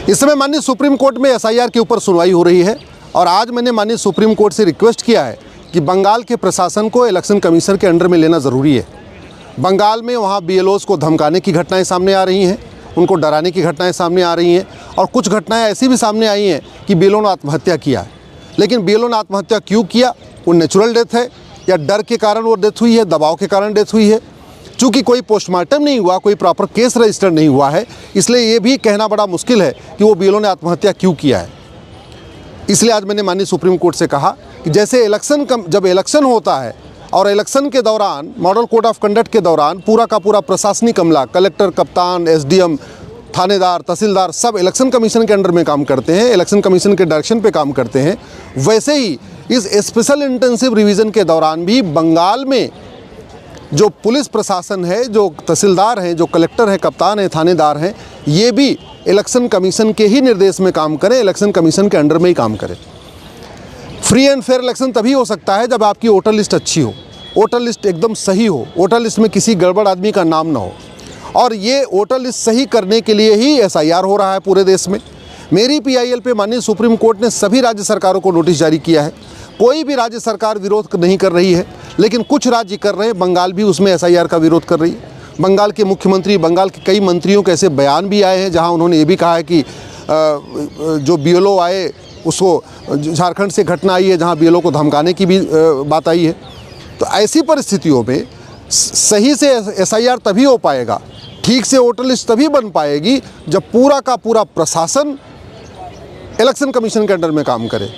इस समय माननीय सुप्रीम कोर्ट में एसआईआर के ऊपर सुनवाई हो रही है और आज मैंने माननीय सुप्रीम कोर्ट से रिक्वेस्ट किया है कि बंगाल के प्रशासन को इलेक्शन कमीशन के अंडर में लेना ज़रूरी है। बंगाल में वहाँ बीएलओज़ को धमकाने की घटनाएं सामने आ रही हैं, उनको डराने की घटनाएं सामने आ रही हैं और कुछ घटनाएं ऐसी भी सामने आई हैं कि बीएलओ ने आत्महत्या किया है। लेकिन बीएलओ ने आत्महत्या क्यों किया? वो नेचुरल डेथ है या डर के कारण वो डेथ हुई है, दबाव के कारण डेथ हुई है? चूँकि कोई पोस्टमार्टम नहीं हुआ, कोई प्रॉपर केस रजिस्टर नहीं हुआ है, इसलिए ये भी कहना बड़ा मुश्किल है कि वो बीएलओ ने आत्महत्या क्यों किया है। इसलिए आज मैंने माननीय सुप्रीम कोर्ट से कहा कि जैसे जब इलेक्शन होता है और इलेक्शन के दौरान मॉडल कोड ऑफ कंडक्ट के दौरान पूरा का पूरा प्रशासनिक अमला, कलेक्टर, कप्तान, एसडीएम, थानेदार, तहसीलदार सब इलेक्शन कमीशन के अंडर में काम करते हैं, इलेक्शन कमीशन के डायरेक्शन पे काम करते हैं, वैसे ही इस स्पेशल इंटेंसिव रिवीजन के दौरान भी बंगाल में जो पुलिस प्रशासन है, जो तहसीलदार हैं, जो कलेक्टर हैं, कप्तान हैं, थानेदार हैं, ये भी इलेक्शन कमीशन के ही निर्देश में काम करें, इलेक्शन कमीशन के अंडर में ही काम करें। फ्री एंड फेयर इलेक्शन तभी हो सकता है जब आपकी वोटर लिस्ट अच्छी हो, वोटर लिस्ट एकदम सही हो, वोटर लिस्ट में किसी गड़बड़ आदमी का नाम ना हो। और ये वोटर लिस्ट सही करने के लिए ही एसआईआर हो रहा है पूरे देश में। मेरी पीआईएल पे माननीय सुप्रीम कोर्ट ने सभी राज्य सरकारों को नोटिस जारी किया है। कोई भी राज्य सरकार विरोध नहीं कर रही है, लेकिन कुछ राज्य कर रहे हैं। बंगाल भी उसमें एसआईआर का विरोध कर रही है। बंगाल के मुख्यमंत्री, बंगाल के कई मंत्रियों के ऐसे बयान भी आए हैं जहां उन्होंने ये भी कहा है कि जो बीएलओ आए उसको, झारखंड से घटना आई है जहां बीएलओ को धमकाने की भी बात आई है। तो ऐसी परिस्थितियों में सही से एसआईआर तभी हो पाएगा, ठीक से वोटर लिस्ट तभी बन पाएगी जब पूरा का पूरा प्रशासन इलेक्शन कमीशन के अंडर में काम करे।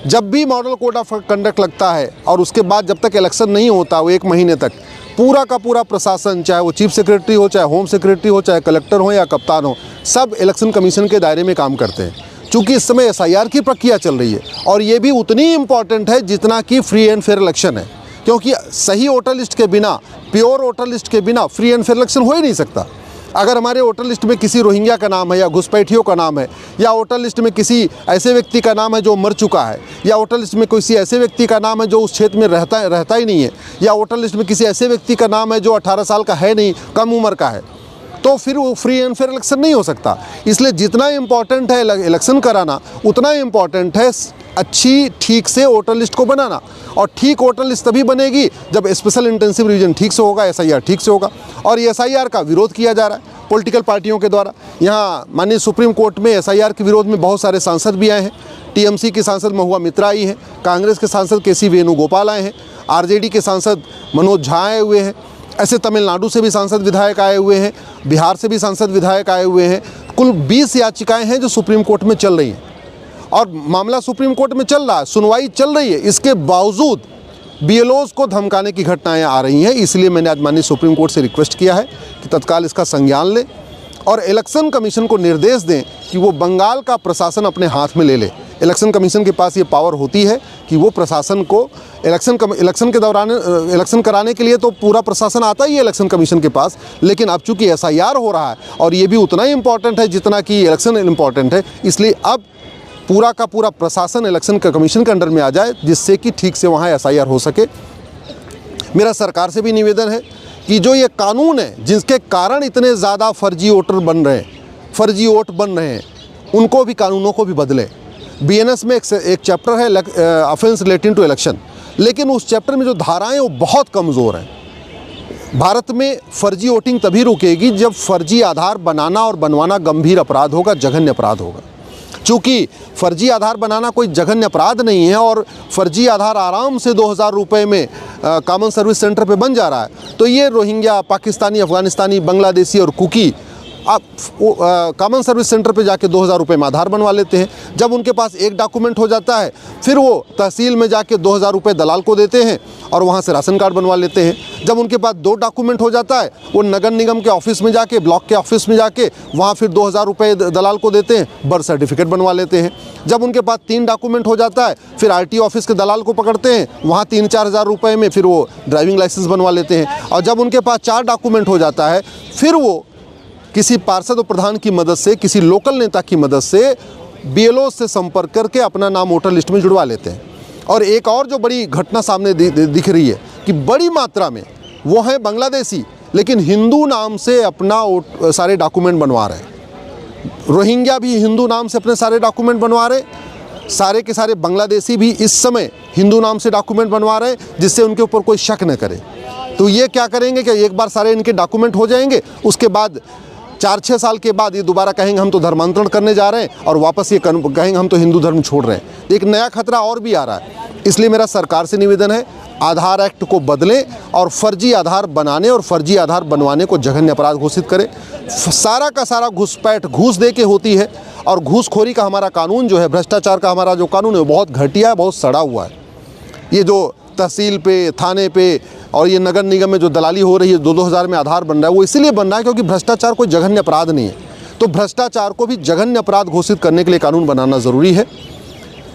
जब भी मॉडल कोड ऑफ कंडक्ट लगता है और उसके बाद जब तक इलेक्शन नहीं होता, वो 1 महीने तक पूरा का पूरा प्रशासन, चाहे वो चीफ सेक्रेटरी हो, चाहे होम सेक्रेटरी हो, चाहे कलेक्टर हो या कप्तान हो, सब इलेक्शन कमीशन के दायरे में काम करते हैं। चूँकि इस समय एसआईआर की प्रक्रिया चल रही है और ये भी उतनी इम्पॉर्टेंट है जितना कि फ्री एंड फेयर इलेक्शन है, क्योंकि सही वोटर लिस्ट के बिना, प्योर वोटर लिस्ट के बिना फ्री एंड फेयर इलेक्शन हो ही नहीं सकता। अगर हमारे वोटर लिस्ट में किसी रोहिंग्या का नाम है या घुसपैठियों का नाम है, या वोटर लिस्ट में किसी ऐसे व्यक्ति का नाम है जो मर चुका है, या वोटर लिस्ट में किसी ऐसे व्यक्ति का नाम है जो उस क्षेत्र में रहता ही नहीं है, या वोटर लिस्ट में किसी ऐसे व्यक्ति का नाम है जो 18 साल का है नहीं, कम उम्र का है, तो फिर वो फ्री एंड फेयर इलेक्शन नहीं हो सकता। इसलिए जितना इम्पॉर्टेंट है इलेक्शन कराना, उतना इम्पॉर्टेंट है अच्छी ठीक से वोटर लिस्ट को बनाना। और ठीक वोटर लिस्ट तभी बनेगी जब स्पेशल इंटेंसिव रिवीजन ठीक से होगा, एसआईआर ठीक से होगा। और ये एसआईआर का विरोध किया जा रहा है पॉलिटिकल पार्टियों के द्वारा। यहाँ माननीय सुप्रीम कोर्ट में एसआईआर के विरोध में बहुत सारे सांसद भी आए हैं। टीएमसी की सांसद महुआ मित्रा आई हैं, कांग्रेस के सांसद केसी वेणुगोपाल आए हैं, आरजेडी के सांसद मनोज झा आए हुए हैं, ऐसे तमिलनाडु से भी सांसद विधायक आए हुए हैं, बिहार से भी सांसद विधायक आए हुए हैं। कुल 20 याचिकाएं हैं जो सुप्रीम कोर्ट में चल रही हैं और मामला सुप्रीम कोर्ट में चल रहा है, सुनवाई चल रही है। इसके बावजूद बीएलओज़ को धमकाने की घटनाएं आ रही हैं। इसलिए मैंने आज माननीय सुप्रीम कोर्ट से रिक्वेस्ट किया है कि तत्काल इसका संज्ञान लें और इलेक्शन कमीशन को निर्देश दें कि वो बंगाल का प्रशासन अपने हाथ में ले ले। इलेक्शन कमीशन के पास ये पावर होती है कि वो प्रशासन को इलेक्शन के दौरान इलेक्शन कराने के लिए तो पूरा प्रशासन आता ही है इलेक्शन कमीशन के पास, लेकिन अब चूँकि एसआईआर हो रहा है और ये भी उतना ही इम्पॉर्टेंट है जितना कि इलेक्शन इम्पॉर्टेंट है, इसलिए अब पूरा का पूरा प्रशासन इलेक्शन कमीशन के अंडर में आ जाए, जिससे कि ठीक से वहाँ एसआईआर हो सके। मेरा सरकार से भी निवेदन है कि जो ये कानून है जिसके कारण इतने ज़्यादा फर्जी वोटर बन रहे हैं, फर्जी वोट बन रहे हैं, उनको भी, कानूनों को भी बदले। बीएनएस में एक चैप्टर है ऑफेंस रिलेटिंग टू इलेक्शन, लेकिन उस चैप्टर में जो धाराएं वो बहुत कमज़ोर हैं। भारत में फर्जी वोटिंग तभी रुकेगी जब फर्जी आधार बनाना और बनवाना गंभीर अपराध होगा, जघन्य अपराध होगा। चूँकि फर्जी आधार बनाना कोई जघन्य अपराध नहीं है और फर्जी आधार आराम से 2000 रुपये में कॉमन सर्विस सेंटर पे बन जा रहा है, तो ये रोहिंग्या, पाकिस्तानी, अफ़गानिस्तानी, बांग्लादेशी और कुकी आप कॉमन सर्विस सेंटर पे जाके 2000 रुपये में आधार बनवा लेते हैं। जब उनके पास एक डॉक्यूमेंट हो जाता है, फिर वो तहसील में जाके 2000 रुपये दलाल को देते हैं और वहाँ से राशन कार्ड बनवा लेते हैं। जब उनके पास 2 डॉक्यूमेंट हो जाता है, वो नगर निगम के ऑफिस में जाके, ब्लॉक के ऑफिस में जाके वहाँ फिर 2000 रुपये दलाल को देते हैं, बर्थ सर्टिफिकेट बनवा लेते हैं। जब उनके पास 3 डॉक्यूमेंट हो जाता है, फिर आरटीओ ऑफिस के दलाल को पकड़ते हैं, वहाँ 3-4 हज़ार रुपये में फिर वो ड्राइविंग लाइसेंस बनवा लेते हैं। और जब उनके पास 4 डॉक्यूमेंट हो जाता है, फिर वो किसी पार्षद और प्रधान की मदद से, किसी लोकल नेता की मदद से बीएलओ से संपर्क करके अपना नाम वोटर लिस्ट में जुड़वा लेते हैं। और एक और जो बड़ी घटना सामने दिख रही है कि बड़ी मात्रा में वो हैं बांग्लादेशी, लेकिन हिंदू नाम से अपना सारे डॉक्यूमेंट बनवा रहे हैं। रोहिंग्या भी हिंदू नाम से अपने सारे डॉक्यूमेंट बनवा रहे, सारे के सारे बांग्लादेशी भी इस समय हिंदू नाम से डॉक्यूमेंट बनवा रहे हैं, जिससे उनके ऊपर कोई शक न करे। तो ये क्या करेंगे कि एक बार सारे इनके डॉक्यूमेंट हो जाएंगे, उसके बाद 4-6 साल के बाद ये दोबारा कहेंगे हम तो धर्मांतरण करने जा रहे हैं, और वापस ये कहेंगे हम तो हिंदू धर्म छोड़ रहे हैं। एक नया खतरा और भी आ रहा है। इसलिए मेरा सरकार से निवेदन है, आधार एक्ट को बदलें और फर्जी आधार बनाने और फर्जी आधार बनवाने को जघन्य अपराध घोषित करें। सारा का सारा घुसपैठ घूस दे के होती है, और घूसखोरी का हमारा कानून जो है, भ्रष्टाचार का हमारा जो कानून है वो बहुत घटिया है, बहुत सड़ा हुआ है। ये जो तहसील पे, थाने पे और ये नगर निगम में जो दलाली हो रही है, 2-2 हज़ार में आधार बन रहा है, वो इसलिए बन रहा है क्योंकि भ्रष्टाचार कोई जघन्य अपराध नहीं है। तो भ्रष्टाचार को भी जघन्य अपराध घोषित करने के लिए कानून बनाना ज़रूरी है।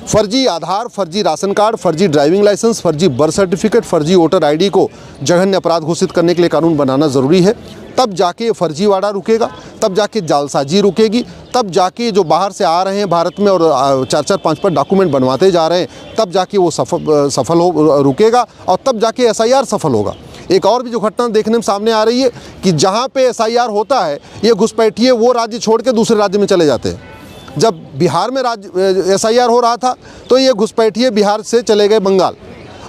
फर्जी आधार, फर्जी राशन कार्ड, फर्जी ड्राइविंग लाइसेंस, फर्जी बर्थ सर्टिफिकेट, फर्जी वोटर आईडी को जघन्य अपराध घोषित करने के लिए कानून बनाना ज़रूरी है। तब जाके फर्जीवाड़ा रुकेगा, तब जाके जालसाजी रुकेगी, तब जाके जो बाहर से आ रहे हैं भारत में और 4-4, 5-5 डॉक्यूमेंट बनवाते जा रहे हैं, तब जाके वो सफल रुकेगा, और तब जाके SIR सफल होगा। एक और भी जो घटना देखने में सामने आ रही है कि जहाँ पे SIR होता है, ये घुसपैठिए वो राज्य छोड़ के दूसरे राज्य में चले जाते हैं। जब बिहार में SIR हो रहा था तो ये घुसपैठिए बिहार से चले गए बंगाल।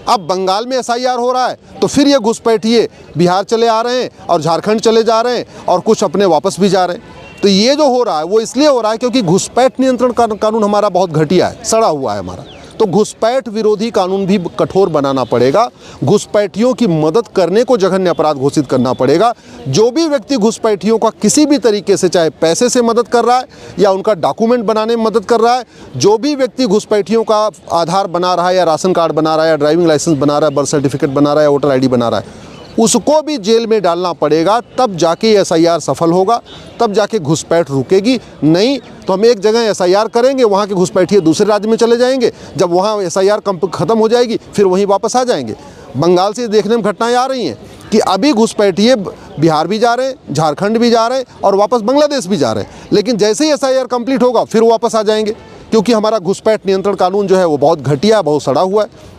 अब बंगाल में SIR हो रहा है तो फिर ये घुसपैठिए बिहार चले आ रहे हैं और झारखंड चले जा रहे हैं, और कुछ अपने वापस भी जा रहे हैं। तो ये जो हो रहा है वो इसलिए हो रहा है क्योंकि घुसपैठ नियंत्रण कानून हमारा बहुत घटिया है, सड़ा हुआ है हमारा। तो घुसपैठ विरोधी कानून भी कठोर बनाना पड़ेगा। घुसपैठियों की मदद करने को जघन्य अपराध घोषित करना पड़ेगा। जो भी व्यक्ति घुसपैठियों का किसी भी तरीके से, चाहे पैसे से मदद कर रहा है या उनका डॉक्यूमेंट बनाने में मदद कर रहा है, जो भी व्यक्ति घुसपैठियों का आधार बना रहा है या राशन कार्ड बना रहा है या ड्राइविंग लाइसेंस बना रहा है, बर्थ सर्टिफिकेट बना रहा है, वोटर ID बना रहा है, उसको भी जेल में डालना पड़ेगा। तब जाके SIR सफल होगा, तब जाके घुसपैठ रुकेगी। नहीं तो हम एक जगह SIR करेंगे, वहाँ के घुसपैठिए दूसरे राज्य में चले जाएंगे, जब वहाँ SIR ख़त्म हो जाएगी फिर वहीं वापस आ जाएंगे। बंगाल से देखने में घटनाएं आ रही हैं कि अभी घुसपैठिए बिहार भी जा रहे हैं, झारखंड भी जा रहे हैं और वापस बांग्लादेश भी जा रहे हैं, लेकिन जैसे ही SIR कंप्लीट होगा फिर वापस आ जाएंगे, क्योंकि हमारा घुसपैठ नियंत्रण कानून जो है वो बहुत घटिया, बहुत सड़ा हुआ है।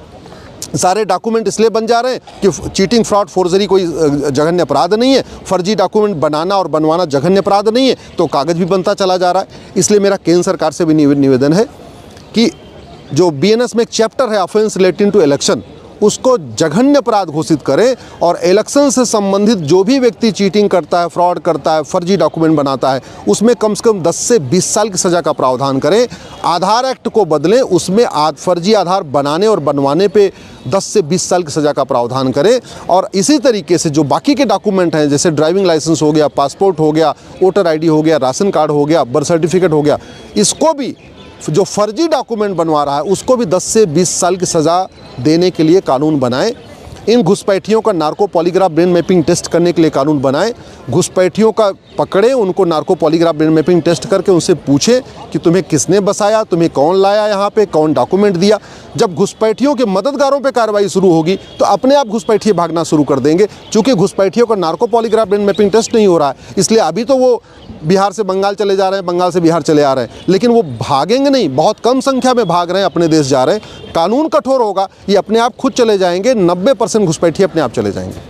सारे डॉक्यूमेंट इसलिए बन जा रहे हैं कि चीटिंग, फ्रॉड, फोर्जरी कोई जघन्य अपराध नहीं है, फर्जी डॉक्यूमेंट बनाना और बनवाना जघन्य अपराध नहीं है, तो कागज़ भी बनता चला जा रहा है। इसलिए मेरा केंद्र सरकार से भी निवेदन है कि जो BNS में एक चैप्टर है ऑफेंस रिलेटिंग टू इलेक्शन, उसको जघन्य अपराध घोषित करें, और इलेक्शन से संबंधित जो भी व्यक्ति चीटिंग करता है, फ्रॉड करता है, फर्जी डॉक्यूमेंट बनाता है, उसमें कम से कम 10 से 20 साल की सज़ा का प्रावधान करें। आधार एक्ट को बदलें, उसमें फर्जी आधार बनाने और बनवाने पे 10 से 20 साल की सज़ा का प्रावधान करें। और इसी तरीके से जो बाकी के डॉक्यूमेंट हैं, जैसे ड्राइविंग लाइसेंस हो गया, पासपोर्ट हो गया, वोटर ID हो गया, राशन कार्ड हो गया, बर्थ सर्टिफिकेट हो गया, इसको भी जो फर्जी डॉक्यूमेंट बनवा रहा है उसको भी 10 से 20 साल की सज़ा देने के लिए कानून बनाएं। इन घुसपैठियों का narco polygraph brain mapping test करने के लिए कानून बनाएं। घुसपैठियों का पकड़े, उनको narco polygraph brain mapping test करके उनसे पूछे कि तुम्हें किसने बसाया, तुम्हें कौन लाया यहाँ पे, कौन डॉक्यूमेंट दिया। जब घुसपैठियों के मददगारों पे कार्रवाई शुरू होगी तो अपने आप घुसपैठिए भागना शुरू कर देंगे। चूँकि घुसपैठियों का narco polygraph brain mapping test नहीं हो रहा है, इसलिए अभी तो वो बिहार से बंगाल चले जा रहे हैं, बंगाल से बिहार चले आ रहे हैं, लेकिन वो भागेंगे नहीं, बहुत कम संख्या में भाग रहे हैं, अपने देश जा रहे हैं। कानून कठोर होगा, ये अपने आप खुद चले जाएंगे, 90% घुसपैठिए अपने आप चले जाएंगे।